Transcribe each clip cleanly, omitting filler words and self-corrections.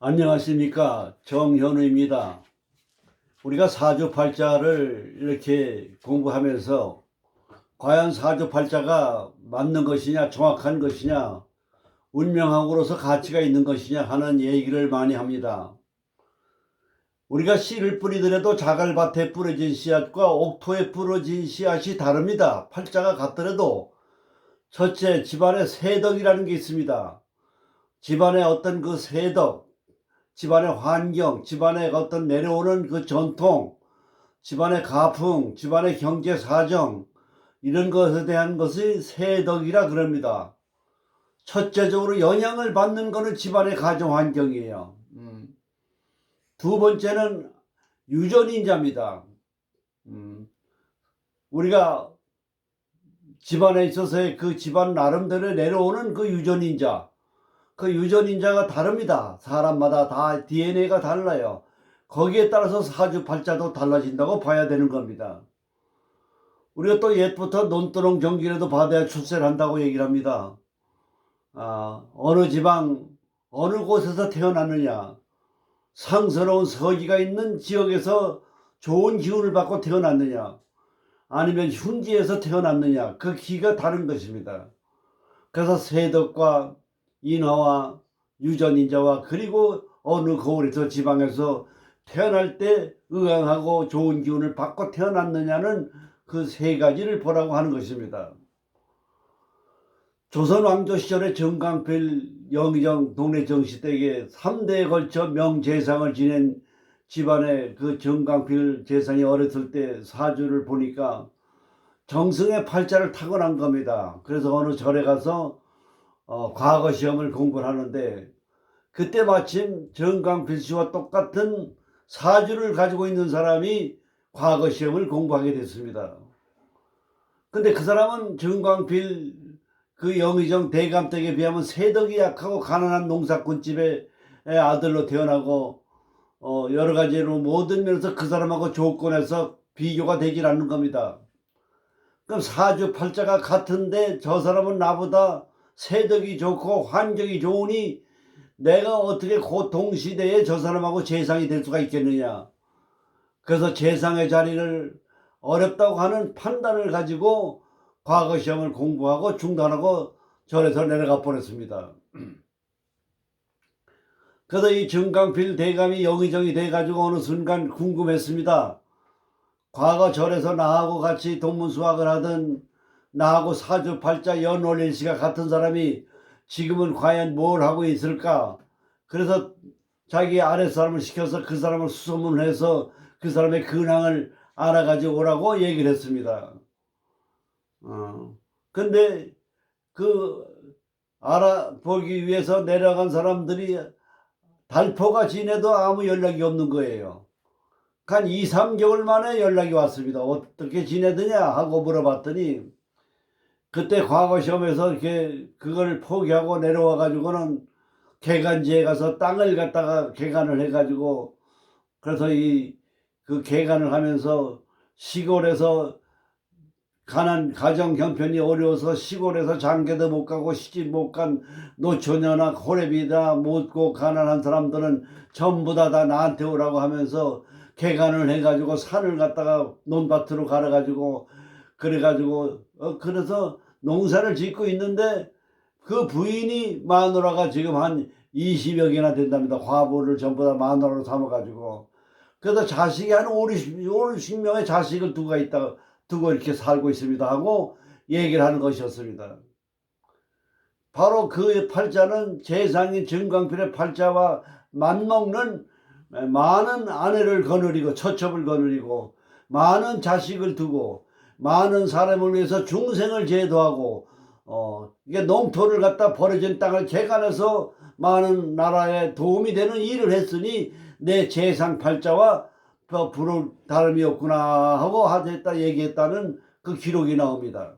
안녕하십니까, 정현우입니다. 우리가 사주팔자를 이렇게 공부하면서 과연 사주팔자가 맞는 것이냐, 정확한 것이냐, 운명학으로서 가치가 있는 것이냐 하는 얘기를 많이 합니다. 우리가 씨를 뿌리더라도 자갈밭에 뿌려진 씨앗과 옥토에 뿌려진 씨앗이 다릅니다. 팔자가 같더라도 첫째, 집안의 세덕이라는 게 있습니다. 집안의 어떤 그 세덕, 집안의 환경, 집안의 어떤 내려오는 그 전통, 집안의 가풍, 집안의 경제 사정, 이런 것에 대한 것이 세덕이라 그럽니다. 첫째적으로 영향을 받는 것은 집안의 가정 환경이에요. 두 번째는 유전인자입니다. 우리가 집안에 있어서의 그 집안 나름대로 내려오는 그 유전인자, 그 유전인자가 다릅니다. 사람마다 다 DNA가 달라요. 거기에 따라서 사주팔자도 달라진다고 봐야 되는 겁니다. 우리가 또 옛부터 논두렁 정기라도 받아야 출세를 한다고 얘기를 합니다. 어느 지방 어느 곳에서 태어났느냐, 상스러운 서기가 있는 지역에서 좋은 기운을 받고 태어났느냐, 아니면 흉지에서 태어났느냐, 그 기가 다른 것입니다. 그래서 세덕과 인화와 유전인자와 그리고 어느 거울에서 지방에서 태어날 때 의강하고 좋은 기운을 받고 태어났느냐는 그 세 가지를 보라고 하는 것입니다. 조선 왕조 시절에 정강필, 영의정, 동래 정시댁에 3대에 걸쳐 명재상을 지낸 집안의 그 정강필 재상이 어렸을 때 사주를 보니까 정승의 팔자를 타고난 겁니다. 그래서 어느 절에 가서 과거 시험을 공부를 하는데 그때 마침 정강필 씨와 똑같은 사주를 가지고 있는 사람이 과거 시험을 공부하게 됐습니다. 근데 그 사람은 정강필 그 영의정 대감댁에 비하면 세덕이 약하고 가난한 농사꾼집의 아들로 태어나고 여러 가지로 모든 면에서 그 사람하고 조건에서 비교가 되질 않는 겁니다. 그럼 사주팔자가 같은데 저 사람은 나보다 세덕이 좋고 환경이 좋으니 내가 어떻게 그 동시대에 저 사람하고 재상이 될 수가 있겠느냐. 그래서 재상의 자리를 어렵다고 하는 판단을 가지고 과거 시험을 공부하고 중단하고 절에서 내려가 버렸습니다. 그래서 이 정강필 대감이 영의정이 돼가지고 어느 순간 궁금했습니다. 과거 절에서 나하고 같이 동문수학을 하던 나하고 사주팔자 연월일시가 같은 사람이 지금은 과연 뭘 하고 있을까? 그래서 자기 아랫사람을 시켜서 그 사람을 수소문을 해서 그 사람의 근황을 알아가지고 오라고 얘기를 했습니다. 근데 그 알아보기 위해서 내려간 사람들이 달포가 지내도 아무 연락이 없는 거예요. 한 2, 3개월 만에 연락이 왔습니다. 어떻게 지내더냐 하고 물어봤더니 그때 과거 시험에서 이렇게 그걸 포기하고 내려와 가지고는 개간지에 가서 땅을 갖다가 개간을 해 가지고 그래서 그 개간을 하면서 시골에서 가정 형편이 어려워서 시골에서 장계도 못 가고 시집 못 간 노처녀나 호래비다 묻고 가난한 사람들은 전부 다 나한테 오라고 하면서 개간을 해가지고 산을 갖다가 논밭으로 갈아가지고 그래가지고 그래서 농사를 짓고 있는데 그 부인이 마누라가 지금 한 20여 개나 된답니다. 과부를 전부 다 마누라로 삼아가지고 그래서 자식이 한 50명의 자식을 두고 이렇게 살고 있습니다 하고 얘기를 하는 것이었습니다. 바로 그 팔자는 재상인 정강필의 팔자와 맞먹는 많은 아내를 거느리고 처첩을 거느리고 많은 자식을 두고 많은 사람을 위해서 중생을 제도하고 이게 농토를 갖다 버려진 땅을 개간해서 많은 나라에 도움이 되는 일을 했으니 내 재상 팔자와 부를 다름이 없구나 하고 하겠다 얘기했다는 그 기록이 나옵니다.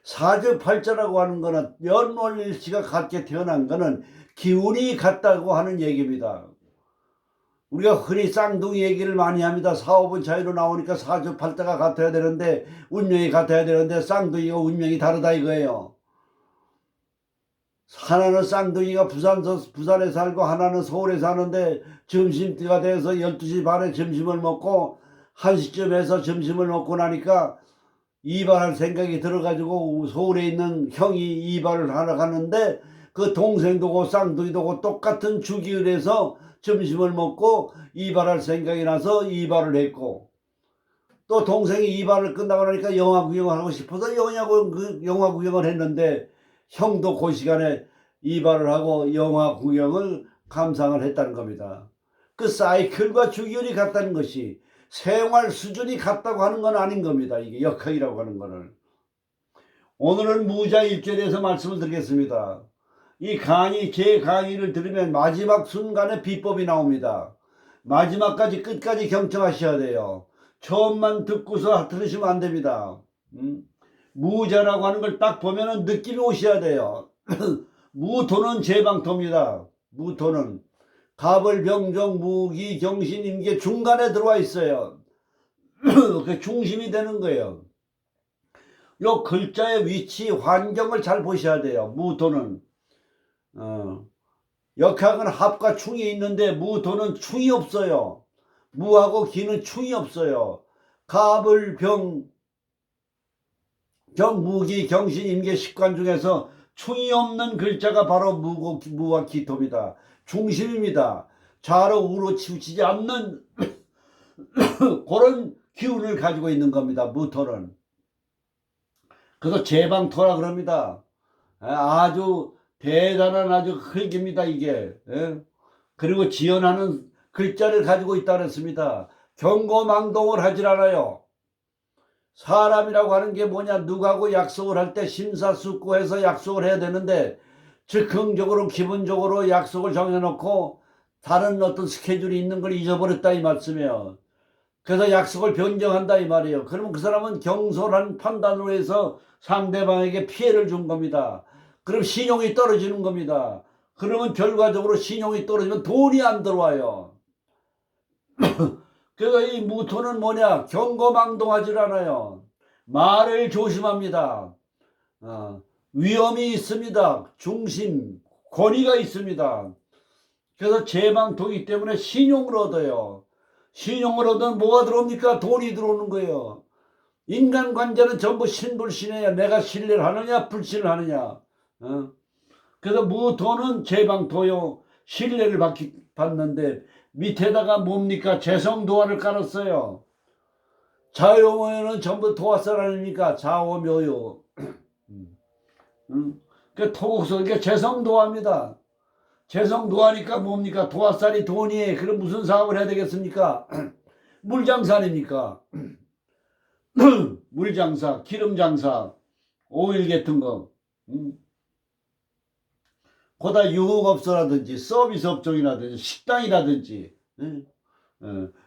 사주팔자라고 하는 거는 연월일시가 같게 태어난 거는 기운이 같다고 하는 얘기입니다. 우리가 흔히 쌍둥이 얘기를 많이 합니다. 사업은 차이로 나오니까 사주팔자가 같아야 되는데 운명이 같아야 되는데 쌍둥이가 운명이 다르다 이거예요. 하나는 쌍둥이가 부산에 살고 하나는 서울에 사는데 점심때가 돼서 12시 반에 점심을 먹고 1시쯤 해서 점심을 먹고 나니까 이발할 생각이 들어가지고 서울에 있는 형이 이발을 하러 가는데 그 동생도 고 쌍둥이도 고 똑같은 주기율에서 점심을 먹고 이발할 생각이 나서 이발을 했고, 또 동생이 이발을 끝나고 나니까 영화 구경을 하고 싶어서 영화 구경을 했는데 형도 그 시간에 이발을 하고 영화 구경을 감상을 했다는 겁니다. 그 사이클과 주기율이 같다는 것이 생활 수준이 같다고 하는 건 아닌 겁니다. 이게 역학이라고 하는 거는. 오늘은 무자일주에 대해서 말씀을 드리겠습니다. 제 강의를 들으면 마지막 순간에 비법이 나옵니다. 마지막까지 끝까지 경청하셔야 돼요. 처음만 듣고서 들으시면 안 됩니다. 무자라고 하는 걸 딱 보면은 느낌이 오셔야 돼요. 무토는 제방토입니다. 무토는 갑을 병정 무기 경신 임계 중간에 들어와 있어요. 그 중심이 되는 거예요. 요 글자의 위치 환경을 잘 보셔야 돼요. 무토는 역학은 합과 충이 있는데 무토는 충이 없어요. 무하고 기는 충이 없어요. 갑을 무기 경신 임계 식관 중에서 충이 없는 글자가 바로 무와 기토입니다. 중심입니다. 좌로 우로 치우치지 않는 그런 기운을 가지고 있는 겁니다. 무토는. 그래서 제방토라 그럽니다. 아주 대단한 아주 흙입니다. 이게. 그리고 지연하는 글자를 가지고 있다 그랬습니다. 경고망동을 하질 않아요. 사람이라고 하는 게 뭐냐, 누구하고 약속을 할 때 심사숙고해서 약속을 해야 되는데 즉흥적으로 기분적으로 약속을 정해놓고 다른 어떤 스케줄이 있는 걸 잊어버렸다 이 말씀이에요. 그래서 약속을 변경한다 이 말이에요. 그러면 그 사람은 경솔한 판단으로 해서 상대방에게 피해를 준 겁니다. 그럼 신용이 떨어지는 겁니다. 그러면 결과적으로 신용이 떨어지면 돈이 안 들어와요. 그래서 이 무토는 뭐냐, 경거망동하지 않아요. 말을 조심합니다. 위험이 있습니다. 중심, 권위가 있습니다. 그래서 제방토이기 때문에 신용을 얻어요. 신용을 얻으면 뭐가 들어옵니까? 돈이 들어오는 거예요. 인간관계는 전부 신불신이에요. 내가 신뢰를 하느냐 불신을 하느냐. 그래서 무토는 제방토요. 신뢰를 받는데 밑에다가 뭡니까? 재성도화를 깔았어요. 자요모요는 전부 도화살 아닙니까? 자오묘요. 그 토국서, 그러니까 재성도화입니다. 재성도화니까 뭡니까? 도화살이 돈이. 그럼 무슨 사업을 해야 되겠습니까? 물장사 아닙니까? 물장사, 기름장사, 오일 같은 거. 거다 유흥업소라든지 서비스 업종이라든지 식당이라든지.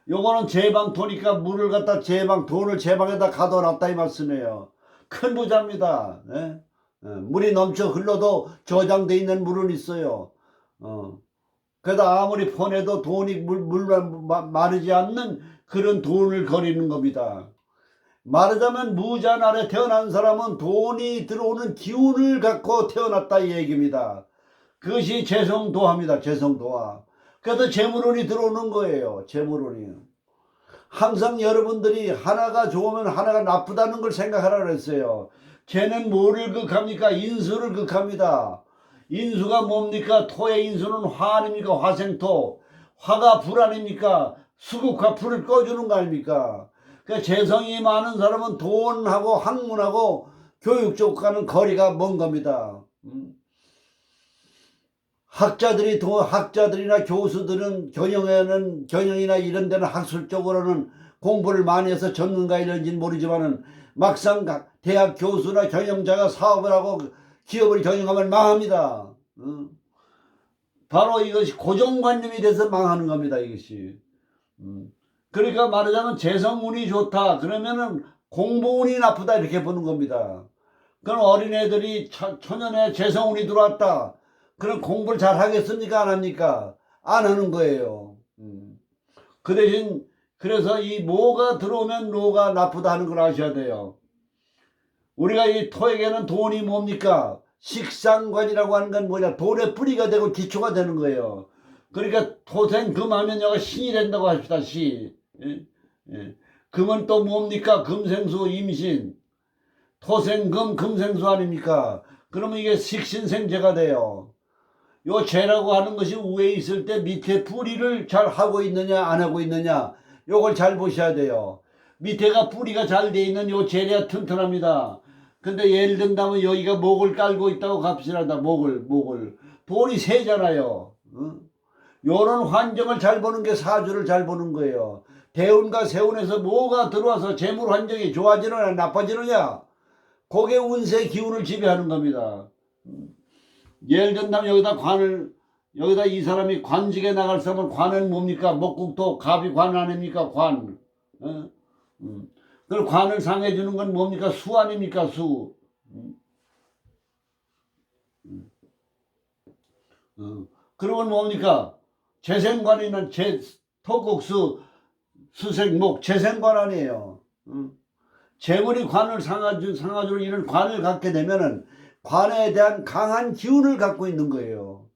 요거는 제방토니까 물을 갖다 돈을 제방에다 가둬놨다 이 말씀이에요. 큰 부자입니다. 물이 넘쳐 흘러도 저장돼 있는 물은 있어요. 그래도 아무리 퍼내도 돈이 마르지 않는 그런 돈을 거리는 겁니다. 말하자면 무잔 아래 태어난 사람은 돈이 들어오는 기운을 갖고 태어났다 이 얘기입니다. 그것이 재성도화입니다. 재성도화. 그래서 재물운이 들어오는 거예요. 재물운이. 항상 여러분들이 하나가 좋으면 하나가 나쁘다는 걸 생각하라 그랬어요. 쟤는 뭐를 극합니까? 인수를 극합니다. 인수가 뭡니까? 토의 인수는 화 아닙니까? 화생토. 화가 불 아닙니까? 수국화 불을 꺼주는 거 아닙니까? 그러니까 재성이 많은 사람은 돈하고 학문하고 교육 쪽과는 거리가 먼 겁니다. 학자들이나 교수들은 경영이나 이런 데는 학술적으로는 공부를 많이 해서 전문가 이런지는 모르지만은 막상 대학 교수나 경영자가 사업을 하고 기업을 경영하면 망합니다. 바로 이것이 고정관념이 돼서 망하는 겁니다. 이것이. 그러니까 말하자면 재성운이 좋다 그러면은 공부운이 나쁘다 이렇게 보는 겁니다. 그럼 어린애들이 초년에 재성운이 들어왔다 그럼 공부를 잘 하겠습니까? 안 합니까? 안 하는 거예요. 그 대신 그래서 이 모가 들어오면 노가 나쁘다 하는 걸 아셔야 돼요. 우리가 이 토에게는 돈이 뭡니까? 식상관이라고 하는 건 뭐냐? 돈의 뿌리가 되고 기초가 되는 거예요. 그러니까 토생금하면 여가 신이 된다고 합시다. 시. 예? 예. 금은 또 뭡니까? 금생수 임신. 토생금 금생수 아닙니까? 그러면 이게 식신생재가 돼요. 요 재라고 하는 것이 위에 있을 때 밑에 뿌리를 잘 하고 있느냐 안 하고 있느냐 요걸 잘 보셔야 돼요. 밑에가 뿌리가 잘 돼 있는 요 재래야 튼튼합니다. 근데 예를 든다면 여기가 목을 깔고 있다고 갑시다. 목을 돈이 세잖아요. 요런 환경을 잘 보는 게 사주를 잘 보는 거예요. 대운과 세운에서 뭐가 들어와서 재물 환경이 좋아지느냐 나빠지느냐 그게 운세 기운을 지배하는 겁니다. 예를 든다면 여기다 이 사람이 관직에 나갈 사람은 관은 뭡니까? 목국토 갑이 관 아닙니까? 관. 그걸 관을 상해주는 건 뭡니까? 수 아닙니까? 수. 그러면 뭡니까? 재생관이는 토국수 수생목 재생관 아니에요. 재물이 관을 상하줄 이런 관을 갖게 되면은 관에 대한 강한 기운을 갖고 있는 거예요.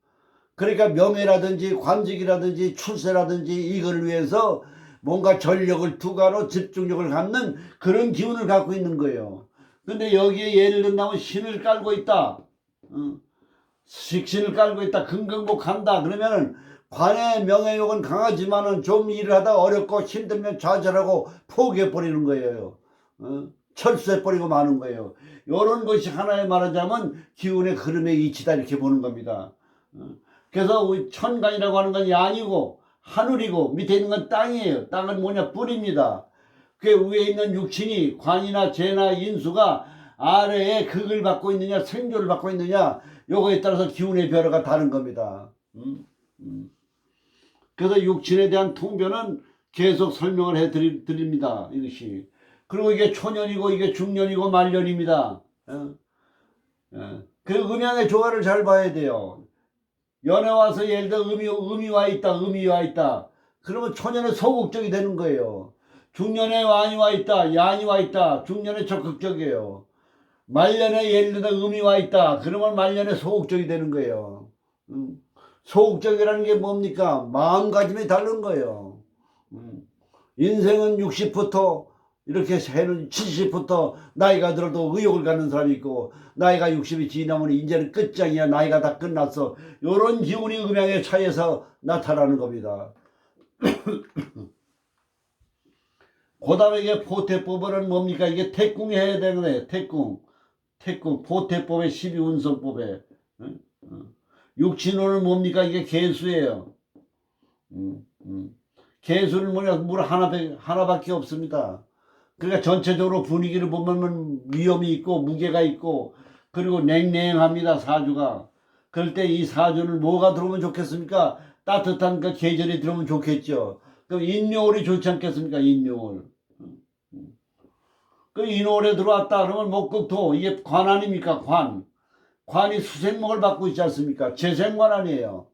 그러니까 명예라든지 관직이라든지 출세라든지 이걸 위해서 뭔가 전력을 투과로 집중력을 갖는 그런 기운을 갖고 있는 거예요. 근데 여기에 예를 든다면 신을 깔고 있다. 식신을 깔고 있다. 긍긍복한다. 그러면은 관의 명예욕은 강하지만은 좀 일을 하다 어렵고 힘들면 좌절하고 포기해버리는 거예요. 철수해버리고 마는 거예요. 이런 것이 하나의 말하자면 기운의 흐름의 이치다 이렇게 보는 겁니다. 그래서 천간이라고 하는 건 양이고 하늘이고 밑에 있는 건 땅이에요. 땅은 뭐냐? 뿌리입니다. 그 위에 있는 육신이 관이나 재나 인수가 아래에 극을 받고 있느냐 생조를 받고 있느냐 요거에 따라서 기운의 변화가 다른 겁니다. 그래서 육신에 대한 통변은 계속 설명을 해드립니다. 이것이. 그리고 이게 초년이고 이게 중년이고 말년입니다. 그 음양의 조화를 잘 봐야 돼요. 연애 와서 예를 들어 음이 와 있다. 그러면 초년에 소극적이 되는 거예요. 중년에 완이 와 있다. 양이 와 있다. 중년에 적극적이에요. 말년에 예를 들어 음이 와 있다. 그러면 말년에 소극적이 되는 거예요. 소극적이라는 게 뭡니까? 마음가짐이 다른 거예요. 인생은 60부터 이렇게 해는 70부터 나이가 들어도 의욕을 갖는 사람이 있고 나이가 60이 지나면 이제는 끝장이야. 나이가 다 끝났어. 이런 기운이 음양의 차이에서 나타나는 겁니다. 그 다음에 이게 포태법은 뭡니까? 이게 태궁이 해야 되는 거예요. 태궁. 포태법의 12운성법에. 육친호는 뭡니까? 이게 개수예요. 개수는 뭐냐? 물 하나밖에 없습니다. 그러니까 전체적으로 분위기를 보면 위험이 있고 무게가 있고 그리고 냉랭합니다. 사주가. 그럴 때 이 사주는 뭐가 들어오면 좋겠습니까? 따뜻한 그 계절이 들어오면 좋겠죠. 그럼 인묘월이 좋지 않겠습니까? 인묘월. 그 인월에 들어왔다 그러면 목국토 이게 관 아닙니까? 관이 수생목을 받고 있지 않습니까? 재생관 아니에요.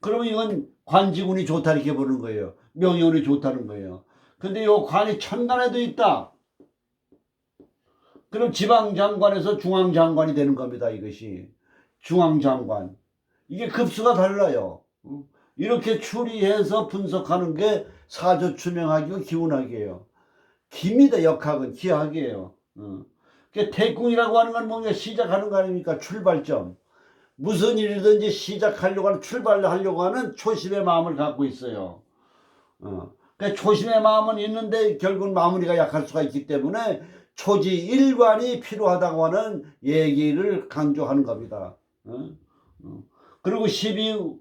그러면 이건 관지군이 좋다 이렇게 보는 거예요. 명예운이 좋다는 거예요. 근데 요 관이 천간에도 있다. 그럼 지방장관에서 중앙장관이 되는 겁니다. 이것이. 중앙장관. 이게 급수가 달라요. 이렇게 추리해서 분석하는 게 사주 추명하기고 기운학이에요. 기입니다. 역학은 기학이에요. 태궁이라고 하는 건 뭔가 시작하는 거 아닙니까? 출발점. 무슨 일이든지 시작하려고 하는 출발하려고 하는 초심의 마음을 갖고 있어요. 그러니까 초심의 마음은 있는데 결국 마무리가 약할 수가 있기 때문에 초지일관이 필요하다고 하는 얘기를 강조하는 겁니다. 그리고 12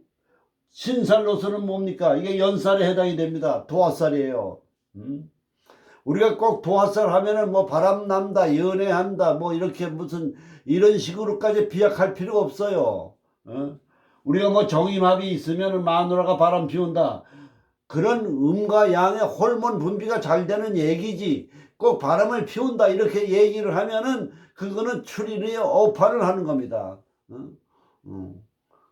신살로서는 뭡니까? 이게 연살에 해당이 됩니다. 도화살이에요. 우리가 꼭 도화살 하면은 뭐 바람난다, 연애한다, 뭐 이렇게 무슨 이런 식으로까지 비약할 필요가 없어요. 우리가 뭐 정임합이 있으면은 마누라가 바람 피운다. 그런 음과 양의 호르몬 분비가 잘 되는 얘기지. 꼭 바람을 피운다 이렇게 얘기를 하면은 그거는 추리의 오판을 하는 겁니다.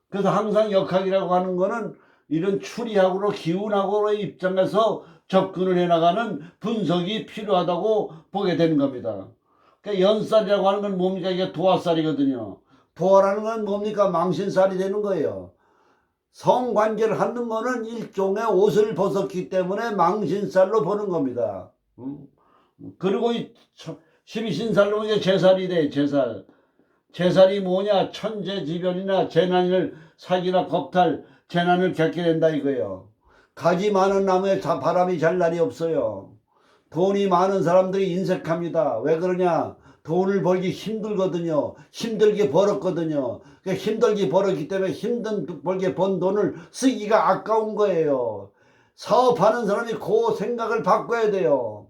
그래서 항상 역학이라고 하는 거는 이런 추리학으로 기운학으로의 입장에서 접근을 해나가는 분석이 필요하다고 보게 되는 겁니다. 그러니까 연살이라고 하는 건 뭡니까? 이게 도화살이거든요. 도화라는 건 뭡니까? 망신살이 되는 거예요. 성관계를 하는 거는 일종의 옷을 벗었기 때문에 망신살로 보는 겁니다. 그리고 이 12신살로 이제 제살이 돼, 제살. 제살이 뭐냐? 천재지변이나 재난을, 사기나 겁탈, 재난을 겪게 된다 이거예요. 가지 많은 나무에 바람이 잘 날이 없어요. 돈이 많은 사람들이 인색합니다. 왜 그러냐? 돈을 벌기 힘들거든요. 힘들게 벌었거든요. 힘들게 벌었기 때문에 벌게 번 돈을 쓰기가 아까운 거예요. 사업하는 사람이 그 생각을 바꿔야 돼요.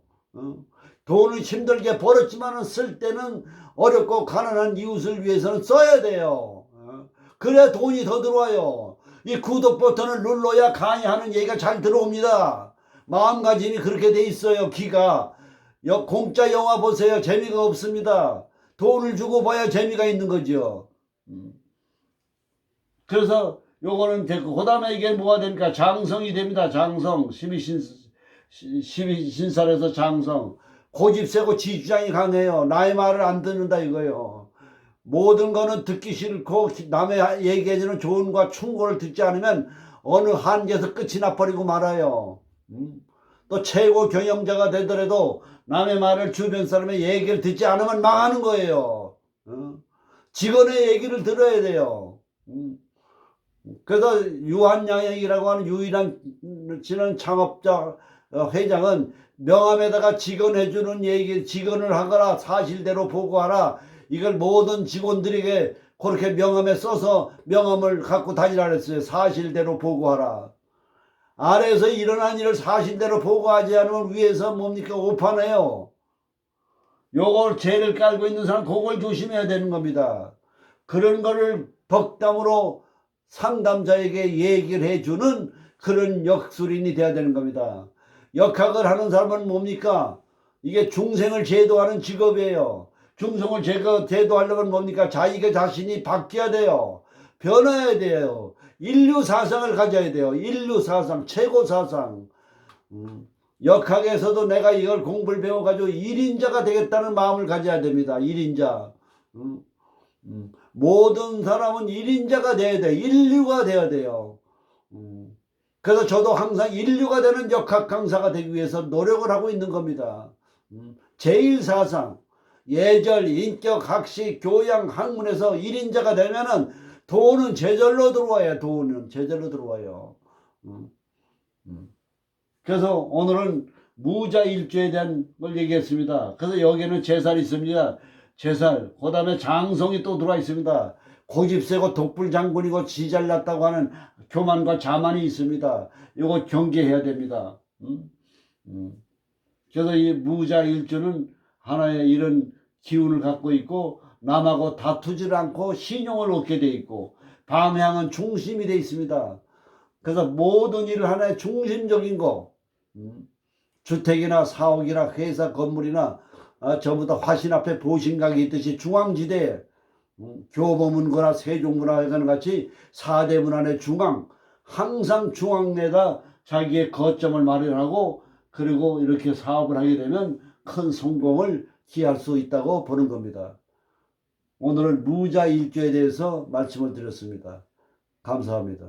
돈을 힘들게 벌었지만 쓸 때는 어렵고 가난한 이웃을 위해서는 써야 돼요. 그래야 돈이 더 들어와요. 이 구독 버튼을 눌러야 강의하는 얘기가 잘 들어옵니다. 마음가짐이 그렇게 돼 있어요. 기가. 공짜 영화 보세요. 재미가 없습니다. 돈을 주고 봐야 재미가 있는 거죠. 그래서 요거는 됐고, 그 다음에 이게 뭐가 됩니까? 장성이 됩니다. 장성. 12신살에서 장성. 고집 세고 지주장이 강해요. 나의 말을 안 듣는다 이거예요. 모든 거는 듣기 싫고 남의 얘기해주는 조언과 충고를 듣지 않으면 어느 한계에서 끝이 나버리고 말아요. 또 최고 경영자가 되더라도 남의 말을 주변 사람의 얘기를 듣지 않으면 망하는 거예요. 직원의 얘기를 들어야 돼요. 그래서 유한양행이라고 하는 유일한 지난 창업자 회장은 명함에다가 직원해주는 얘기, 직원을 하거나 사실대로 보고하라. 이걸 모든 직원들에게 그렇게 명함에 써서 명함을 갖고 다니라 그랬어요. 사실대로 보고하라. 아래에서 일어난 일을 사실대로 보고하지 않으면 위에서 뭡니까? 오판해요. 요걸 죄를 깔고 있는 사람 그걸 조심해야 되는 겁니다. 그런 거를 덕담으로 상담자에게 얘기를 해주는 그런 역술인이 돼야 되는 겁니다. 역학을 하는 사람은 뭡니까? 이게 중생을 제도하는 직업이에요. 중생을 제도하려면 뭡니까? 자기가 자신이 바뀌어야 돼요. 변해야 돼요. 인류 사상을 가져야 돼요. 인류 사상, 최고 사상. 역학에서도 내가 이걸 공부를 배워가지고 1인자가 되겠다는 마음을 가져야 됩니다. 1인자. 모든 사람은 1인자가 돼야 돼. 인류가 돼야 돼요. 그래서 저도 항상 인류가 되는 역학 강사가 되기 위해서 노력을 하고 있는 겁니다. 제1사상, 예절, 인격, 학식, 교양, 학문에서 1인자가 되면은 돈은 제절로 들어와요. 돈은 제절로 들어와요. 그래서 오늘은 무자일주에 대한 걸 얘기했습니다. 그래서 여기에는 제살이 있습니다. 제살, 그 다음에 장성이 또 들어와 있습니다. 고집세고 독불장군이고 지잘났다고 하는 교만과 자만이 있습니다. 이거 경계해야 됩니다. 그래서 이 무자일주는 하나의 이런 기운을 갖고 있고 남하고 다투질 않고 신용을 얻게 돼 있고 방향은 중심이 돼 있습니다. 그래서 모든 일을 하나의 중심적인 거, 주택이나 사옥이나 회사 건물이나 전부 다 화신 앞에 보신각이 있듯이 중앙지대에 교보문고나 세종문화회관 같이 4대 문안의 중앙, 항상 중앙에다 자기의 거점을 마련하고 그리고 이렇게 사업을 하게 되면 큰 성공을 기할 수 있다고 보는 겁니다. 오늘은 무자일주에 대해서 말씀을 드렸습니다. 감사합니다.